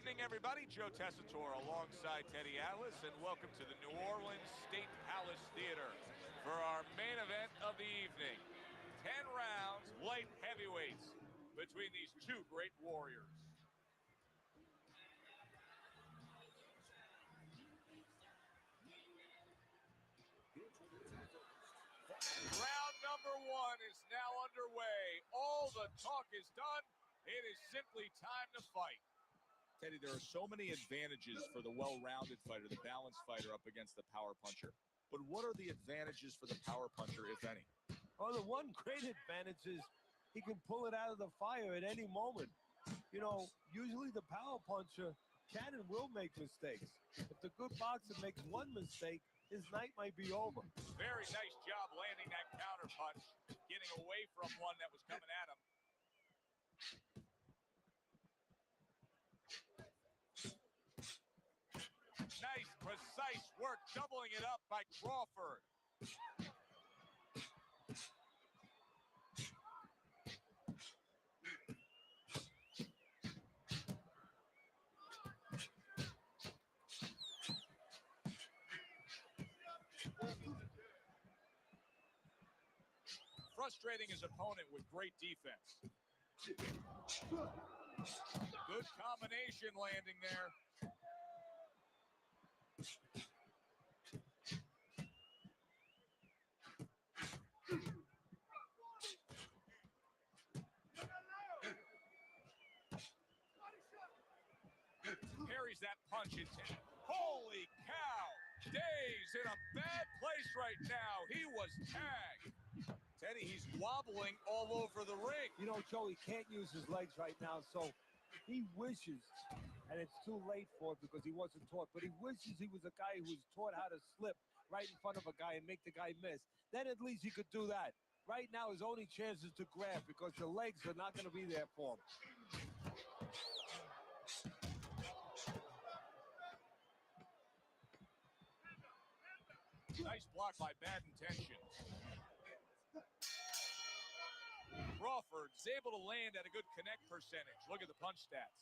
evening, everybody. Joe Tessitore alongside Teddy Atlas, and welcome to the New Orleans State Palace Theater for our main event of the evening. 10 rounds, light heavyweights, between these two great warriors. Round number one is now underway. All the talk is done. It is simply time to fight. Teddy, there are so many advantages for the well-rounded fighter, the balanced fighter up against the power puncher. But what are the advantages for the power puncher, if any? Oh, the one great advantage is he can pull it out of the fire at any moment. You know, usually the power puncher can and will make mistakes. If the good boxer makes one mistake, his night might be over. Very nice job landing that counter punch, getting away from one that was coming at him. Nice, precise work, doubling it up by Crawford. Frustrating his opponent with great defense. Good combination landing there. Parries that punch in 10. Holy cow! Dave's in a bad place right now. He was tagged. Teddy, he's wobbling all over the ring. You know, Joe, he can't use his legs right now, so he wishes, and it's too late for it because he wasn't taught, but he wishes he was a guy who was taught how to slip right in front of a guy and make the guy miss. Then at least he could do that. Right now, his only chance is to grab because the legs are not going to be there for him. Nice block by Bad Intentions. Crawford's able to land at a good connect percentage. Look at the punch stats.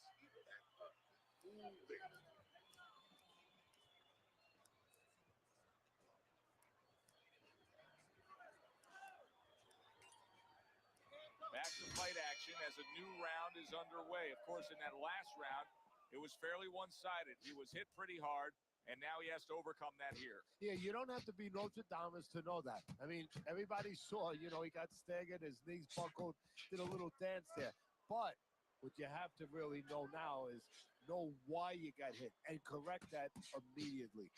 Back to fight action as a new round is underway. Of course, in that last round, it was fairly one-sided. He was hit pretty hard, and now he has to overcome that here. Yeah, you don't have to be Nostradamus to know that. I mean, everybody saw, you know, he got staggered, his knees buckled, did a little dance there. But what you have to really know now is know why you got hit and correct that immediately.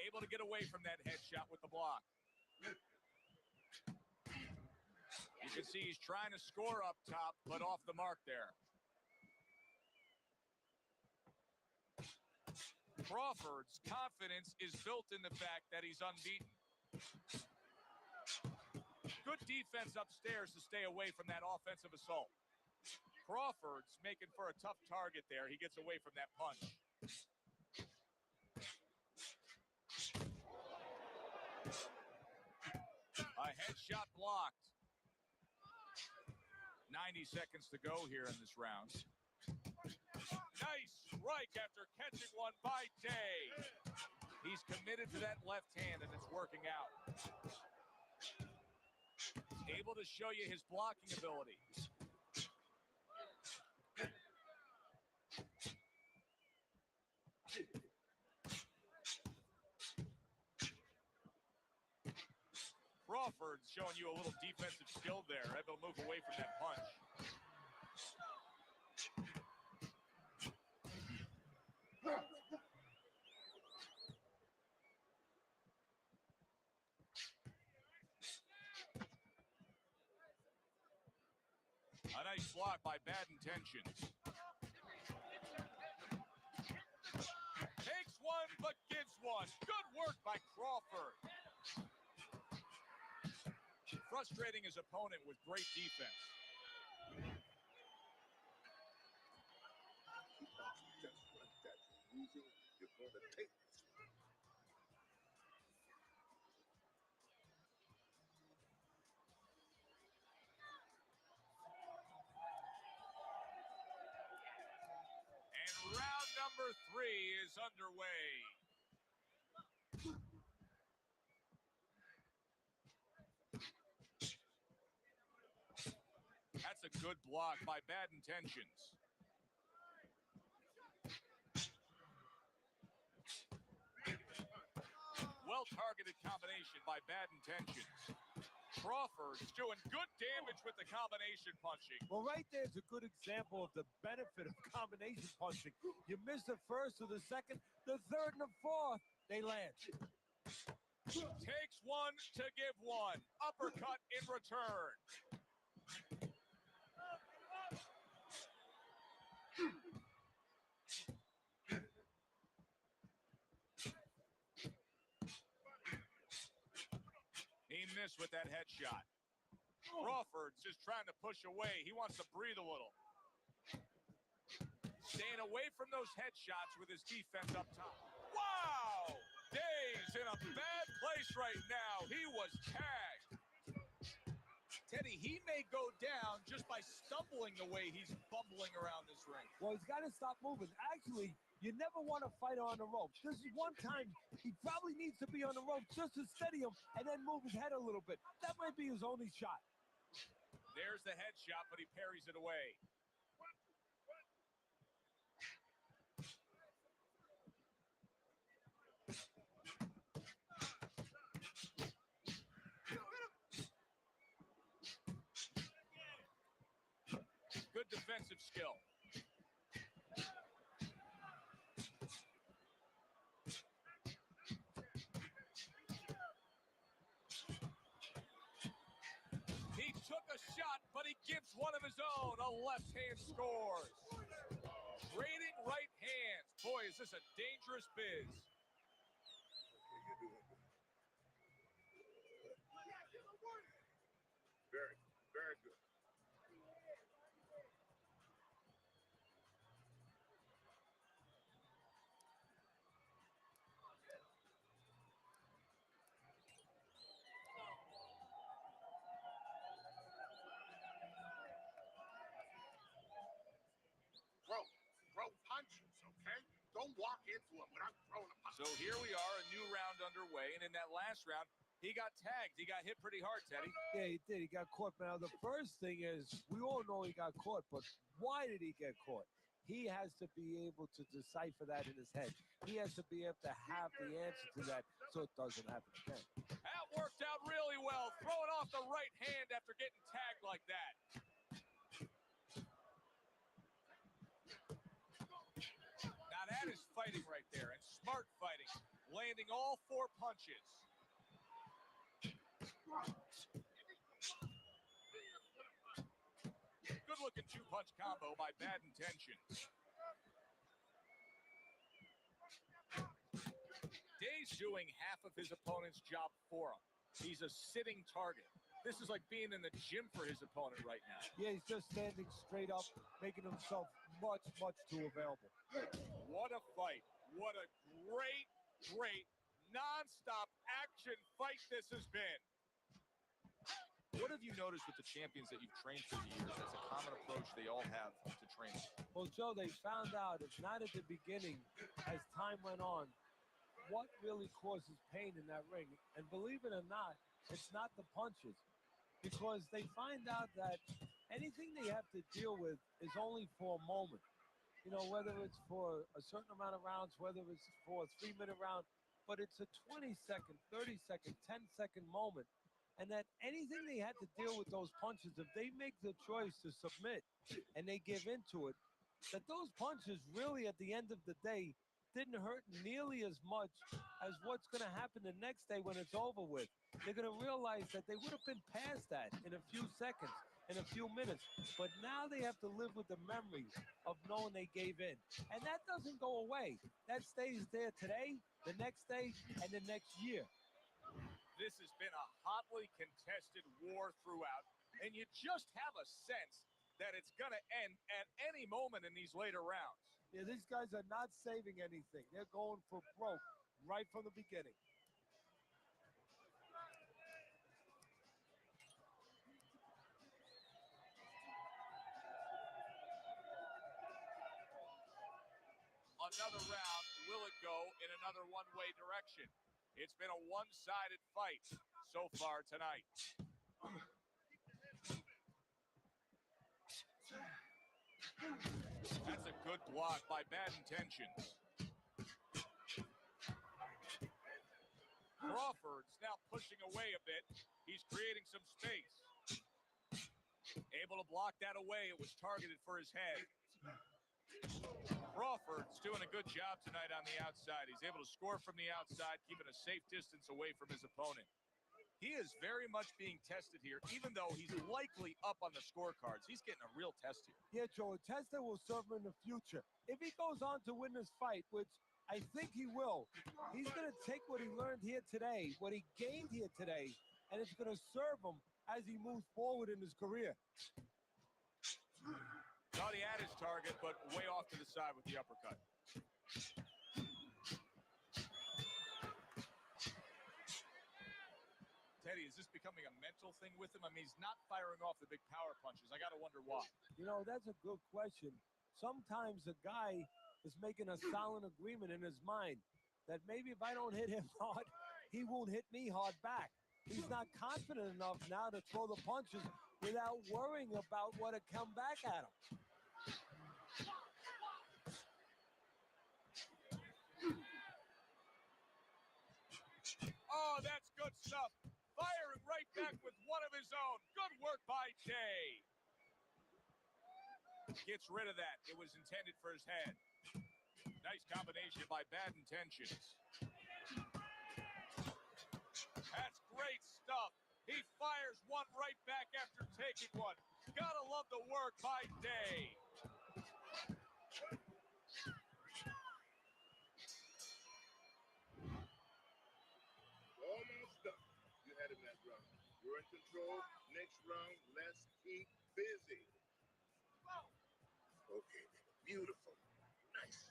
Able to get away from that headshot with the block. You can see he's trying to score up top, but off the mark there. Crawford's confidence is built in the fact that he's unbeaten. Good defense upstairs to stay away from that offensive assault. Crawford's making for a tough target there. He gets away from that punch. A headshot blocked. 90 seconds to go here in this round. Nice strike after catching one by Day. He's committed to that left hand, and it's working out. Able to show you his blocking ability. Crawford's showing you a little defensive skill there, able to move away from that punch. A nice block by Bad Intentions. Takes one, but gives one. Good work by Crawford. Frustrating his opponent with great defense. Just like that, losing, you're going to take this. number 3 is underway. That's a good block by Bad Intentions. Well-targeted combination by Bad Intentions. Crawford's doing good damage with the combination punching. Well, right there's a good example of the benefit of combination punching. You miss the first or the second, the third and the fourth, they land. Takes one to give one. Uppercut in return. He missed with that headshot. Crawford's just trying to push away. He wants to breathe a little. Staying away from those headshots with his defense up top. Wow! Dave's in a bad place right now. He was tagged. Teddy, he may go down just by stumbling the way he's bumbling around this ring. Well, he's got to stop moving. Actually, you never want to fight on the ropes. This is one time he probably needs to be on the ropes just to steady him and then move his head a little bit. That might be his only shot. There's the headshot, but he parries it away. Good defensive skill. He took a shot, but he gives one of his own. A left hand scores. Trading right hands. Boy, is this a dangerous biz. Very, very good. Throw punches, okay? Don't walk into it without throwing a punch. So here we are, a new round underway, and in that last round, he got tagged. He got hit pretty hard, Teddy. Yeah, he did. He got caught. Now, the first thing is, we all know he got caught, but why did he get caught? He has to be able to decipher that in his head. He has to be able to have the answer to that so it doesn't happen again. That worked out really well, throwing off the right hand after getting tagged like that. Now that is fighting right there, and smart fighting, landing all 4 punches. Good-looking 2-punch combo by Bad Intentions. Dave's doing half of his opponent's job for him. He's a sitting target. This is like being in the gym for his opponent right now. Yeah, he's just standing straight up, making himself much, much too available. What a fight. What a great, great, non-stop action fight this has been. What have you noticed with the champions that you've trained through the years? That's a common approach they all have to training. Well, Joe, they found out, if not at the beginning, as time went on, what really causes pain in that ring. And believe it or not, it's not the punches. Because they find out that anything they have to deal with is only for a moment. You know, whether it's for a certain amount of rounds, whether it's for a 3-minute round, but it's a 20-second, 30-second, 10-second moment. And that anything they had to deal with those punches, if they make the choice to submit and they give into it, that those punches really at the end of the day didn't hurt nearly as much as what's going to happen the next day when it's over with. They're going to realize that they would have been past that in a few seconds, in a few minutes. But now they have to live with the memories of knowing they gave in. And that doesn't go away. That stays there today, the next day, and the next year. This has been a hotly contested war throughout, and you just have a sense that it's going to end at any moment in these later rounds. Yeah, these guys are not saving anything. They're going for broke right from the beginning. another round. Will it go in another one-way direction? It's been a one-sided fight so far tonight. That's a good block by Bad Intentions. Crawford's now pushing away a bit. He's creating some space. Able to block that away. It was targeted for his head. Crawford's doing a good job tonight on the outside. He's able to score from the outside, keeping a safe distance away from his opponent. He is very much being tested here, even though he's likely up on the scorecards. He's getting a real test here. Yeah, Joe, a test that will serve him in the future. If he goes on to win this fight, which I think he will, he's going to take what he learned here today, what he gained here today, and it's going to serve him as he moves forward in his career. Thought he had his target, but way off to the side with the uppercut. Teddy, is this becoming a mental thing with him? I mean, he's not firing off the big power punches. I got to wonder why. You know, that's a good question. Sometimes a guy is making a silent agreement in his mind that maybe if I don't hit him hard, he won't hit me hard back. He's not confident enough now to throw the punches without worrying about what will come back at him. Oh, that's good stuff. Firing right back with one of his own. Good work by Day. Gets rid of that. It was intended for his head. Nice combination by Bad Intentions. That's great stuff. He fires one right back after taking one. Gotta love the work by Day. Almost done. You had him that round. You're in control. Next round, let's keep busy. Okay, beautiful. Nice.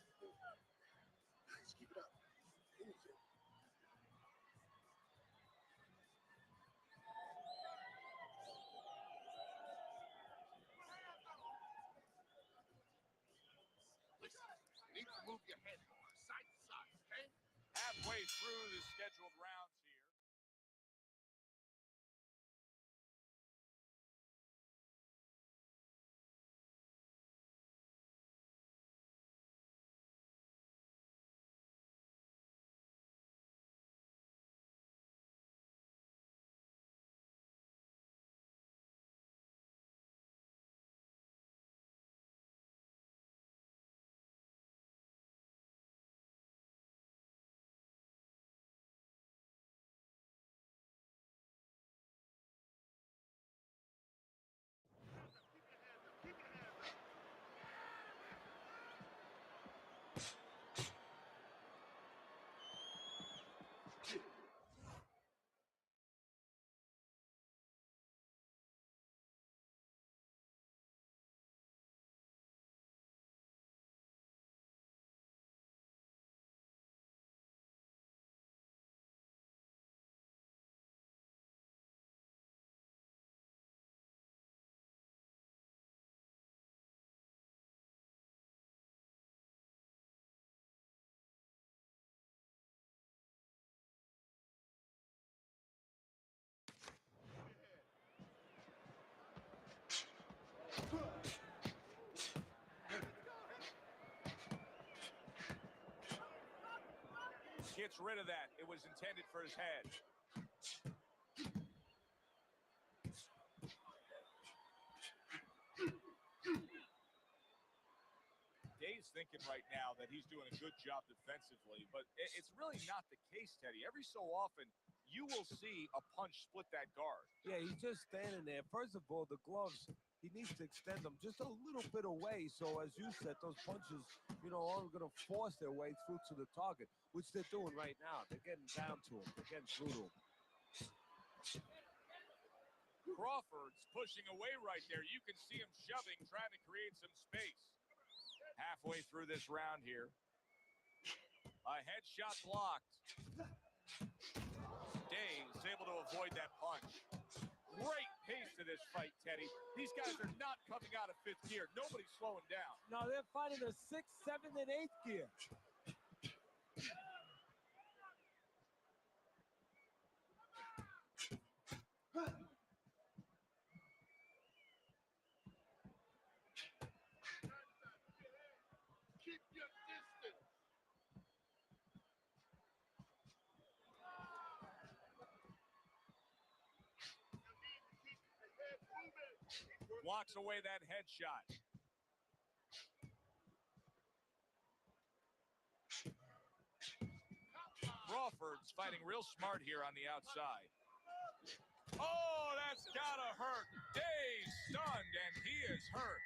Nice, keep it up. Easy. Listen, you need to move your head more, side to side, okay? Halfway through the scheduled rounds here. Gets rid of that. It was intended for his head. Dave's thinking right now that he's doing a good job defensively, but it's really not the case, Teddy. Every so often, you will see a punch split that guard. Yeah, he's just standing there. First of all, the gloves, he needs to extend them just a little bit away. So as you said, those punches, you know, are going to force their way through to the target, which they're doing right now. They're getting down to him. They're getting through to him. Crawford's pushing away right there. You can see him shoving, trying to create some space. Halfway through this round here. A headshot blocked. Dave's able to avoid that punch. Great pace to this fight, Teddy. These guys are not coming out of fifth gear. Nobody's slowing down. No, they're fighting a 6th, 7th, and 8th gear. Keep your distance. You need to keep the head moving. Blocks away that headshot. Crawford's fighting real smart here on the outside. Oh, that's gotta hurt. Day's stunned, and he is hurt.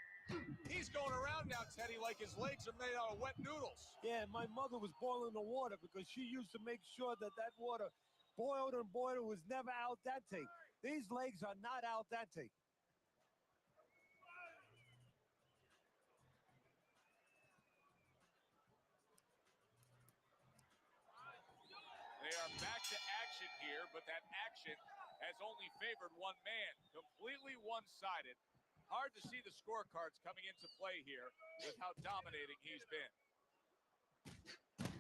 He's going around now, Teddy, like his legs are made out of wet noodles. Yeah, my mother was boiling the water because she used to make sure that that water boiled and boiled. It was never al dente. These legs are not al dente. They are back to action here, but that action has only favored one man. Completely one-sided. Hard to see the scorecards coming into play here with how dominating he's been.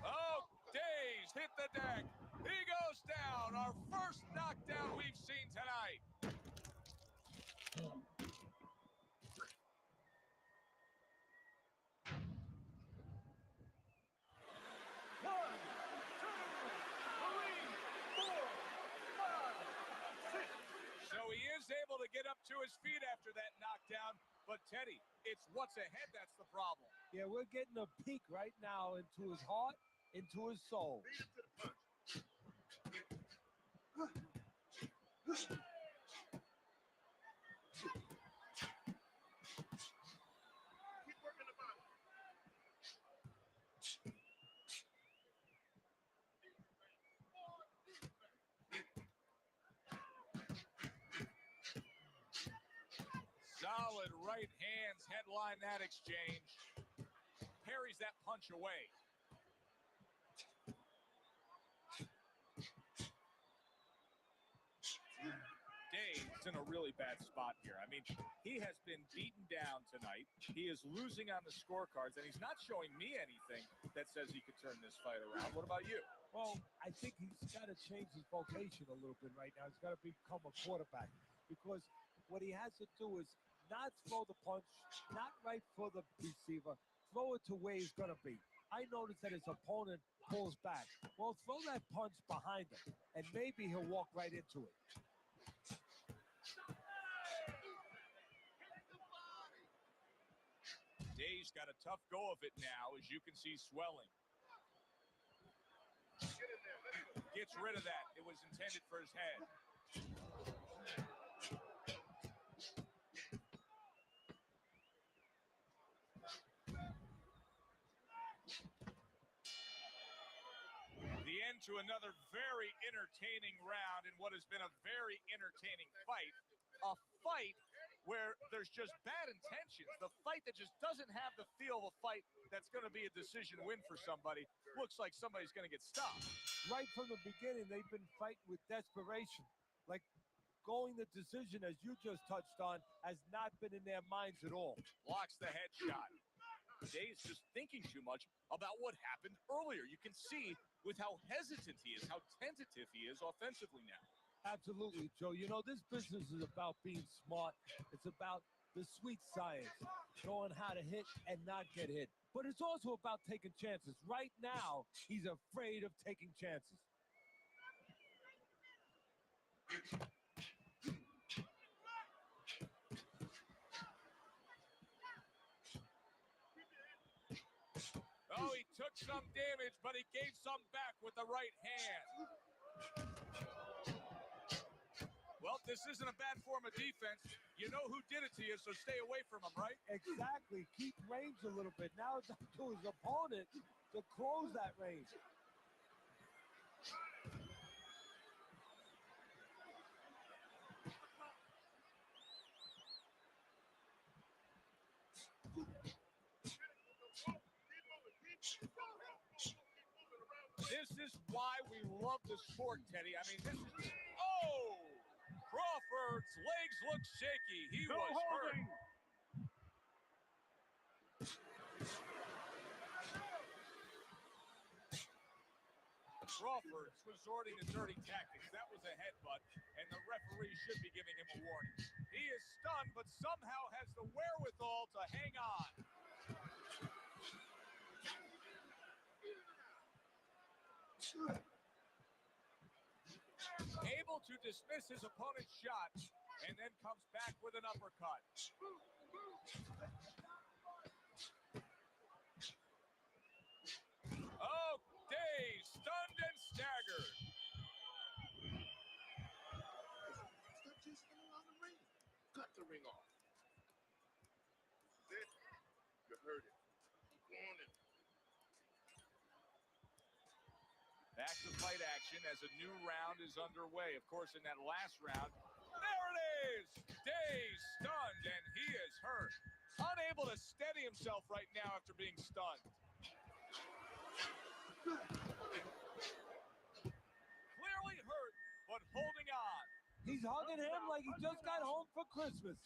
Oh, Days hit the deck. He goes down. Our first knockdown we've seen tonight. So he is able to get up to his feet after that knockdown. But, Teddy, it's what's ahead that's the problem. Yeah, we're getting a peek right now into his heart, into his soul. Beat him to the punch. Keep working the body. Solid right hands headline that exchange. Parries that punch away. Dave's in a really bad spot here. I mean, he has been beaten down tonight. He is losing on the scorecards, and he's not showing me anything that says he could turn this fight around. What about you? Well, I think he's got to change his vocation a little bit right now. He's got to become a quarterback because what he has to do is not throw the punch, not right for the receiver, throw it to where he's going to be. I noticed that his opponent pulls back. Well, throw that punch behind him, and maybe he'll walk right into it. Day's got a tough go of it now, as you can see swelling. Get in there. Let's go. Gets rid of that. It was intended for his head. The end to another very entertaining round in what has been a very entertaining fight. A fight where there's just bad intentions. The fight that just doesn't have the feel of a fight that's going to be a decision win for somebody. Looks like somebody's going to get stopped. Right from the beginning, they've been fighting with desperation. Like going the decision, as you just touched on, has not been in their minds at all. Blocks the headshot. Day's just thinking too much about what happened earlier. You can see with how hesitant he is, how tentative he is offensively now. Absolutely, Joe. You know, this business is about being smart. It's about the sweet science, knowing how to hit and not get hit. But it's also about taking chances. Right now, he's afraid of taking chances. Oh, he took some damage, but he gave some back with the right hand. Well, this isn't a bad form of defense. You know who did it to you, so stay away from him, right? Exactly. Keep range a little bit. Now it's up to his opponent to close that range. This is why we love the sport, Teddy. I mean, this is... Oh! Crawford Crawford's legs look shaky. He No was hurt. holding. Crawford's resorting to dirty tactics. That was a headbutt, and the referee should be giving him a warning. He is stunned, but somehow has the wherewithal to hang on. Able to dismiss his opponent's shot, and then comes back with an uppercut. Oh, dazed, stunned, and staggered. Stop chasing him around the ring. Cut the ring off. That's it. You heard it. Keep on it. Back to fight action as a new round is underway. Of course, in that last round, there it is! Dazed, stunned, and he is hurt. Unable to steady himself right now after being stunned. Clearly hurt, but holding on. He's hugging him like he just got home for Christmas.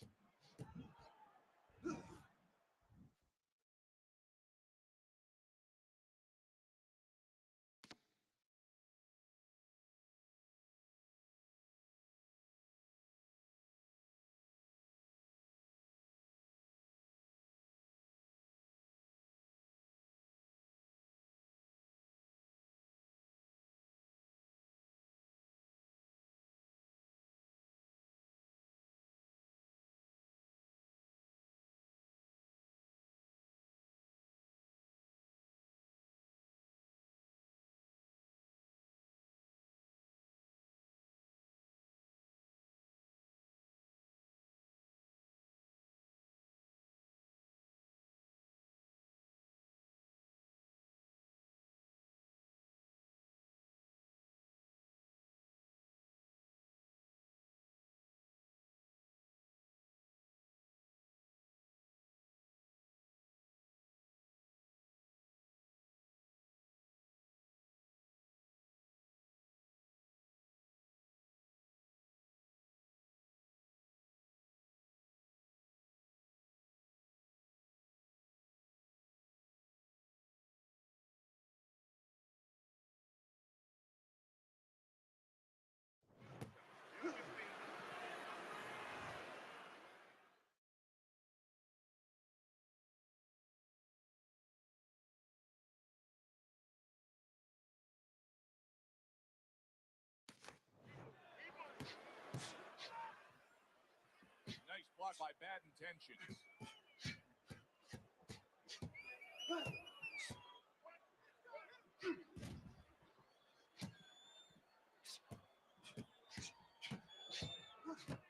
Nice block by Bad Intentions.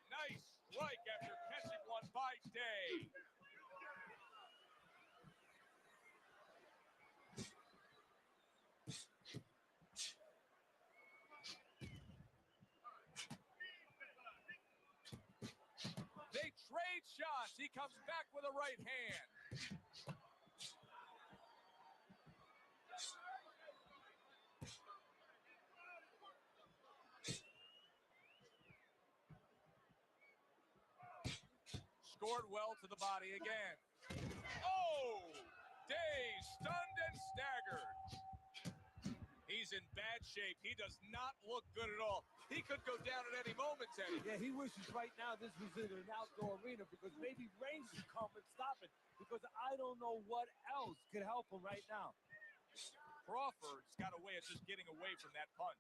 Nice strike after catching one by Day. They trade shots. He comes back with a right hand. Scored well to the body again. Oh! Dazed, stunned, and staggered. He's in bad shape. He does not look good at all. He could go down at any moment, Teddy. Yeah, he wishes right now this was in an outdoor arena because maybe rain could come and stop it because I don't know what else could help him right now. Crawford's got a way of just getting away from that punch.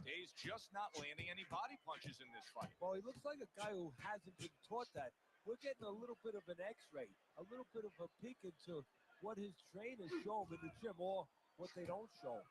Day's just not landing any body punches in this fight. Well, he looks like a guy who hasn't been taught that. We're getting a little bit of an x-ray, a little bit of a peek into what his trainers show him in the gym or what they don't show him.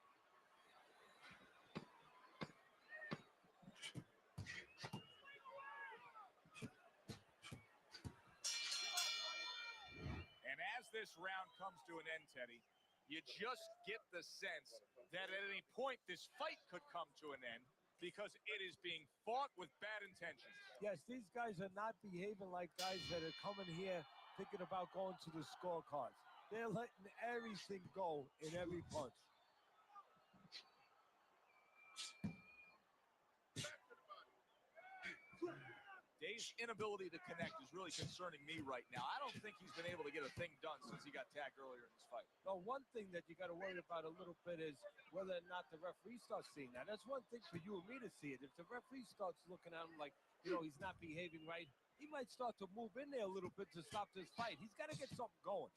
And as this round comes to an end, Teddy, you just get the sense that at any point this fight could come to an end because it is being fought with bad intentions. Yes, these guys are not behaving like guys that are coming here thinking about going to the scorecards. They're letting everything go in every punch. Back to the body. Jay's inability to connect is really concerning me right now. I don't think he's been able to get a thing done since he got tagged earlier in this fight. Well, one thing that you got to worry about a little bit is whether or not the referee starts seeing that. That's one thing for you and me to see it. If the referee starts looking at him like, he's not behaving right, he might start to move in there a little bit to stop this fight. He's got to get something going.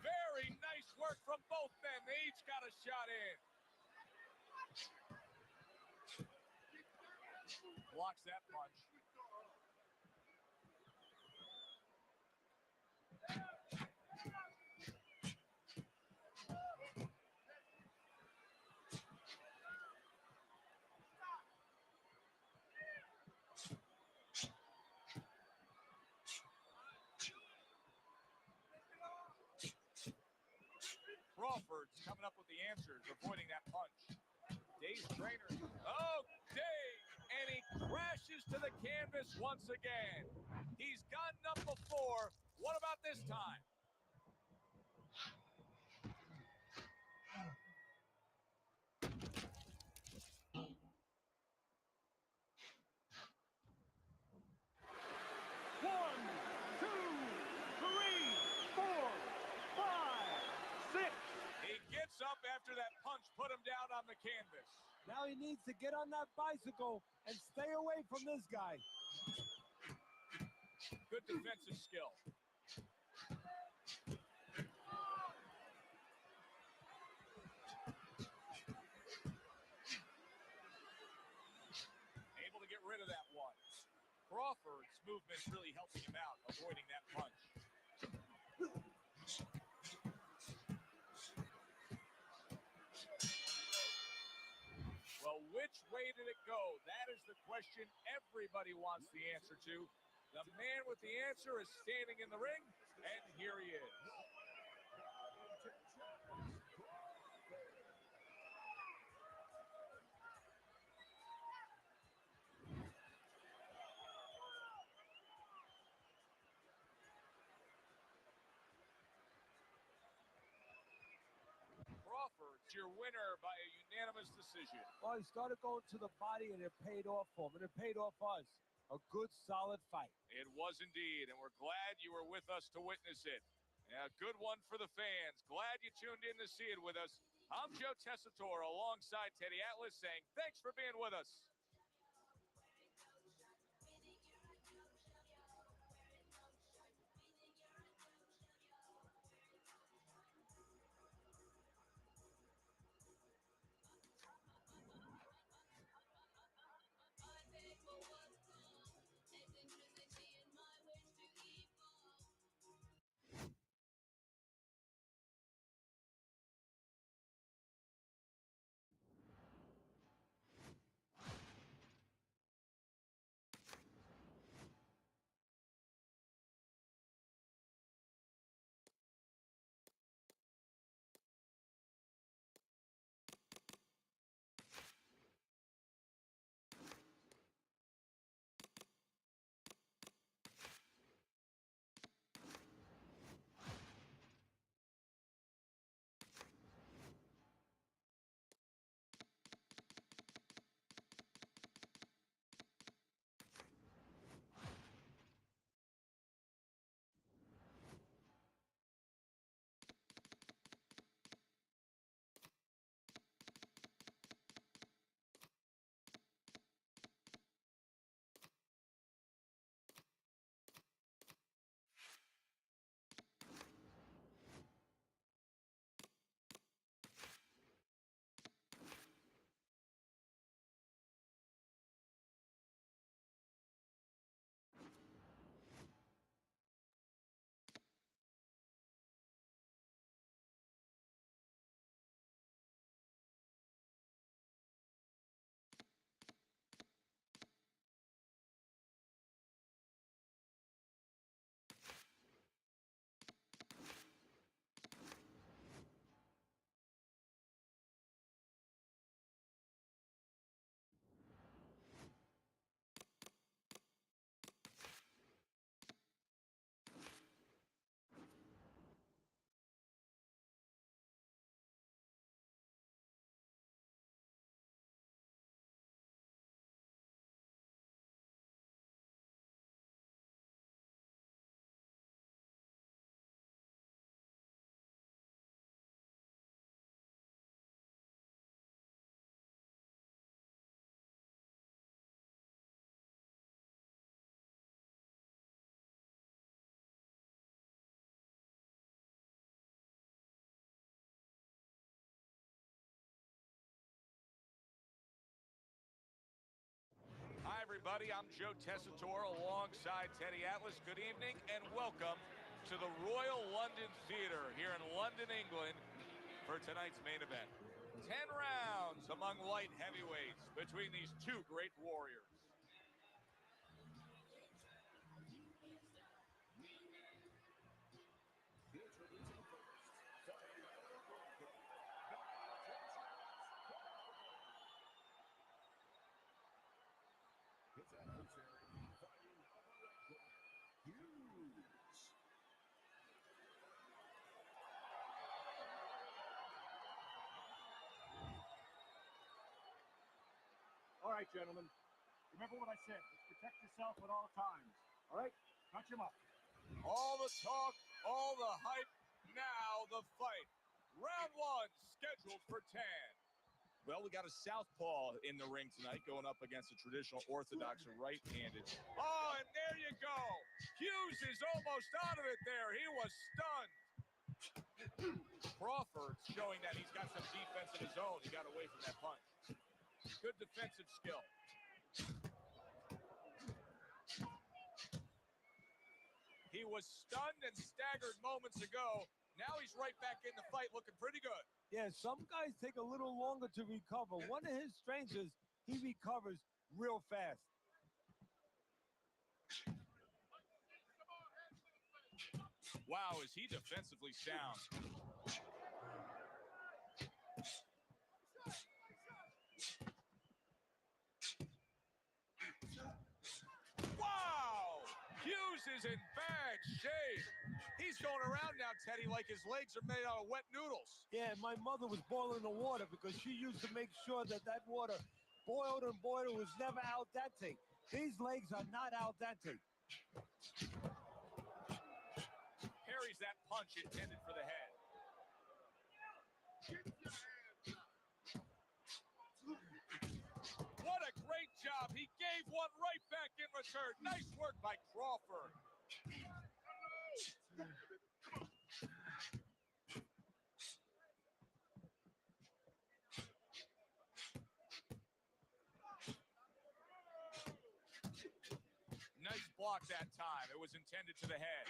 Very nice work from both men. They each got a shot in. Blocks that punch. Crawford's coming up with the answers, avoiding that punch. Day's trainer. Oh, Day! And he crashes to the canvas once again. He's gotten up before. What about this time? One, two, three, four, five, six. He gets up after that punch put him down on the canvas. Now he needs to get on that bicycle and stay away from this guy. Good defensive skill. Able to get rid of that one. Crawford's movement really helping him out, avoiding that punch. Well, which way did it go? That is the question everybody wants the answer to. The man with the answer is standing in the ring, and here he is. Crawford's your winner by a unanimous decision. Well, he started going to the body, and it paid off for him, and it paid off us. A good, solid fight. It was indeed, and we're glad you were with us to witness it. A good one for the fans. Glad you tuned in to see it with us. I'm Joe Tessitore alongside Teddy Atlas saying thanks for being with us. everybody. I'm Joe Tessitore alongside Teddy Atlas. Good evening and welcome to the Royal London Theatre here in London, England for tonight's main event. 10 rounds among light heavyweights between these two great warriors. All right, gentlemen. Remember what I said. Let's protect yourself at all times. All right? Touch him up. All the talk, all the hype, now the fight. Round one, scheduled for 10. Well, we got a southpaw in the ring tonight going up against a traditional orthodox right-handed. Oh, and there you go. Hughes is almost out of it there. He was stunned. Crawford showing that he's got some defense of his own. He got away from that punch. Good defensive skill. He was stunned and staggered moments ago. Now he's right back in the fight looking pretty good. Yeah, some guys take a little longer to recover. One of his strengths is he recovers real fast. Wow, is he defensively sound. Wow! Hughes is in bad shape. He's going around now, Teddy, like his legs are made out of wet noodles. Yeah, my mother was boiling the water because she used to make sure that that water boiled and boiled. It was never al dente. These legs are not al dente. Parries that punch intended for the head. What a great job. He gave one right back in return. Nice work by Crawford. Nice block that time. It was intended to the head.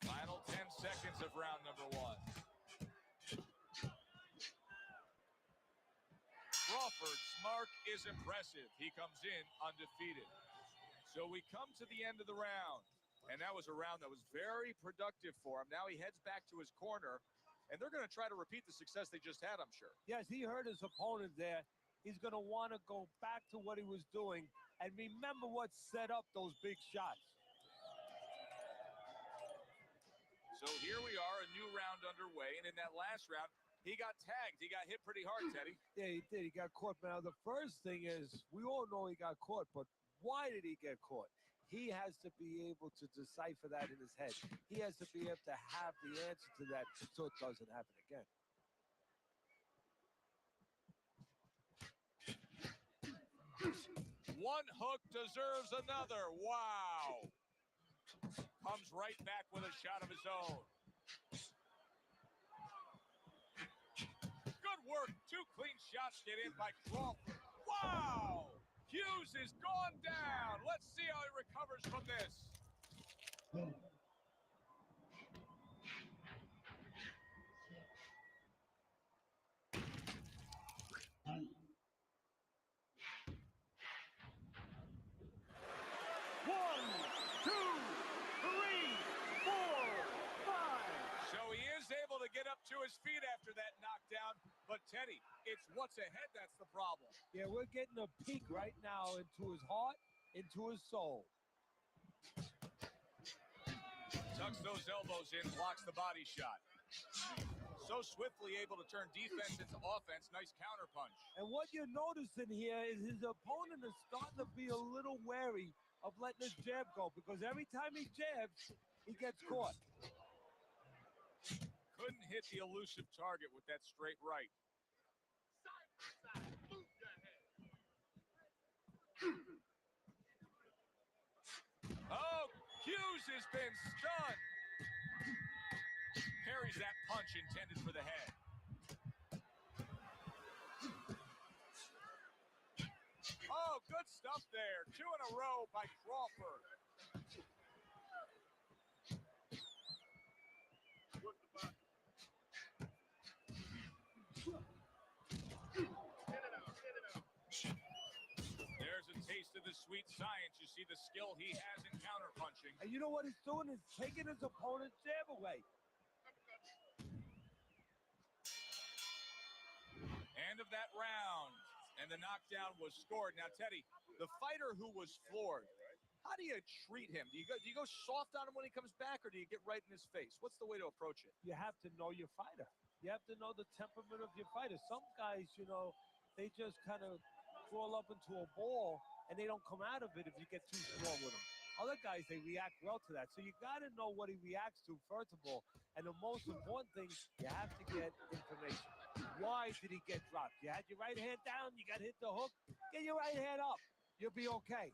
Final 10 seconds of round number one. Crawford's mark is impressive. He comes in undefeated. So we come to the end of the round. And that was a round that was very productive for him. Now he heads back to his corner. And they're going to try to repeat the success they just had, I'm sure. Yes, he hurt his opponent there. He's going to want to go back to what he was doing and remember what set up those big shots. So here we are, a new round underway. And in that last round, he got tagged. He got hit pretty hard, Teddy. Yeah, he did. He got caught. Now, the first thing is, we all know he got caught, but why did he get caught? He has to be able to decipher that in his head. He has to be able to have the answer to that so it doesn't happen again. One hook deserves another. Wow. Comes right back with a shot of his own. Good work. Two clean shots get in by Crawford. Wow. Hughes is gone down. Let's see how he recovers from this. One, two, three, four, five. So he is able to get up to his feet after that knockdown. But, Teddy, it's what's ahead that's the problem. Yeah, we're getting a peek right now into his heart, into his soul. Tucks those elbows in, blocks the body shot. So swiftly able to turn defense into offense. Nice counterpunch. And what you're noticing here is his opponent is starting to be a little wary of letting his jab go because every time he jabs, he gets caught. Couldn't hit the elusive target with that straight right. Oh, Hughes has been stunned. parries that punch intended for the head. Oh, good stuff there. 2 in a row by Crawford. There's a taste of the sweet science. You see the skill he has in counterpunching. And you know what he's doing is taking his opponent's jab away. End of that round. And the knockdown was scored. Now, Teddy, the fighter who was floored, how do you treat him? Do you go soft on him when he comes back, or do you get right in his face? What's the way to approach it? You have to know your fighter. You have to know the temperament of your fighter. Some guys, you know, they just kind of crawl up into a ball and they don't come out of it if you get too strong with them. Other guys, they react well to that. So you got to know what he reacts to, first of all. And the most important thing, you have to get information. Why did he get dropped? You had your right hand down, you got hit the hook, get your right hand up. You'll be okay.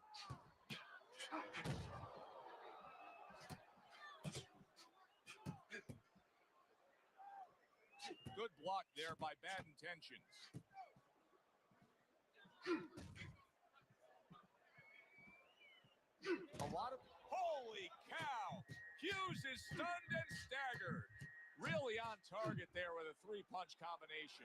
Good block there by Bad Intentions. A lot of... Holy cow! Hughes is stunned and staggered. Really on target there with a 3-punch combination.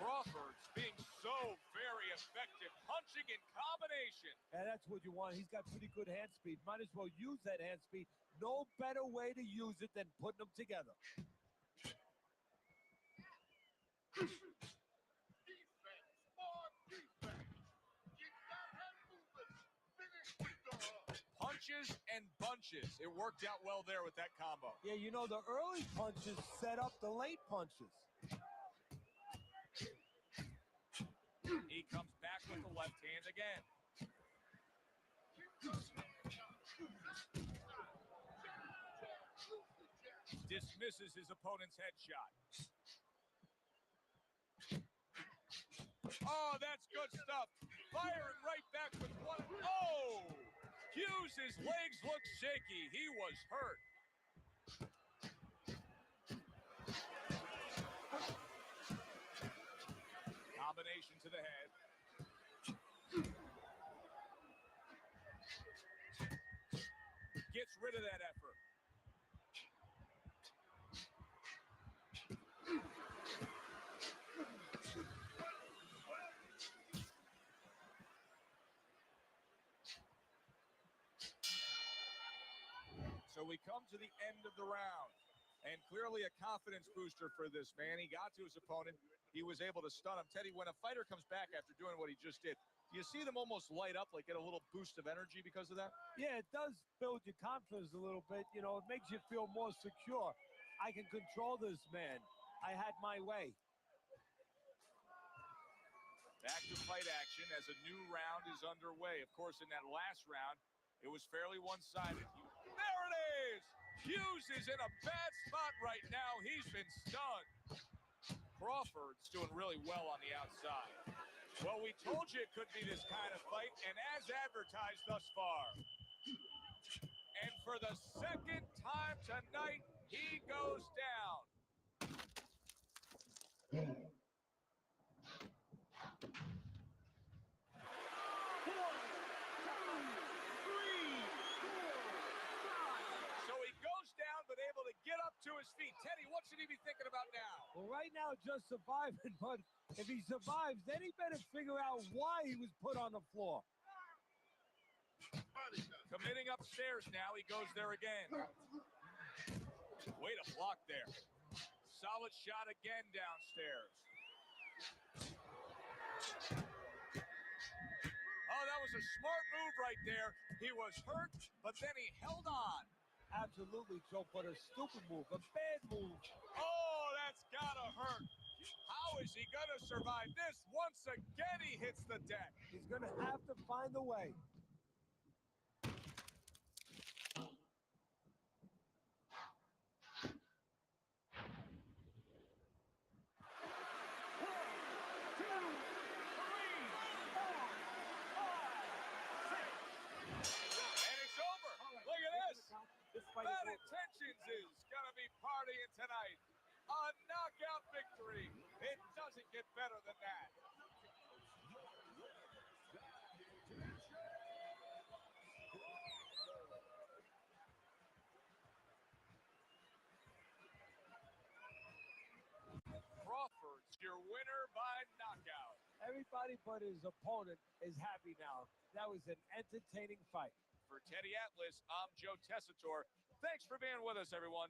Crawford's being so very effective, punching in combination. And that's what you want. He's got pretty good hand speed. Might as well use that hand speed. No better way to use it than putting them together. Punches and bunches. It worked out well there with that combo. Yeah, you know, the early punches set up the late punches. He comes back with the left hand again. Dismisses his opponent's headshot. Oh, that's good stuff. Firing right back with one. Oh! Hughes' legs look shaky. He was hurt. Combination to the head. Gets rid of that effort. So we come to the end of the round, and clearly a confidence booster for this man. He got to his opponent. He was able to stun him. Teddy, when a fighter comes back after doing what he just did, do you see them almost light up, like get a little boost of energy because of that? Yeah, it does build your confidence a little bit. You know, it makes you feel more secure. I can control this man. I had my way. Back to fight action as a new round is underway. Of course, in that last round, it was fairly one-sided. There it is! Hughes is in a bad spot right now. He's been stunned. Crawford's doing really well on the outside. Well, we told you it could be this kind of fight, and as advertised thus far. And for the second time tonight, he goes down. So he goes down, but able to get up to his feet. Teddy, what should he be thinking about now? Well, right now, just surviving, but if he survives, then he better figure out why he was put on the floor. Committing upstairs now. He goes there again. Way to block there. Solid shot again downstairs. Oh, that was a smart move right there. He was hurt, but then he held on. Absolutely, Joe, but a stupid move, a bad move. Oh, that's gotta hurt. How is he gonna survive this? Once again, he hits the deck. He's gonna have to find a way. And it's over. Look at this. Bad Intentions is gonna be partying tonight. Everybody but his opponent is happy now. That was an entertaining fight. For Teddy Atlas, I'm Joe Tessitore. Thanks for being with us, everyone.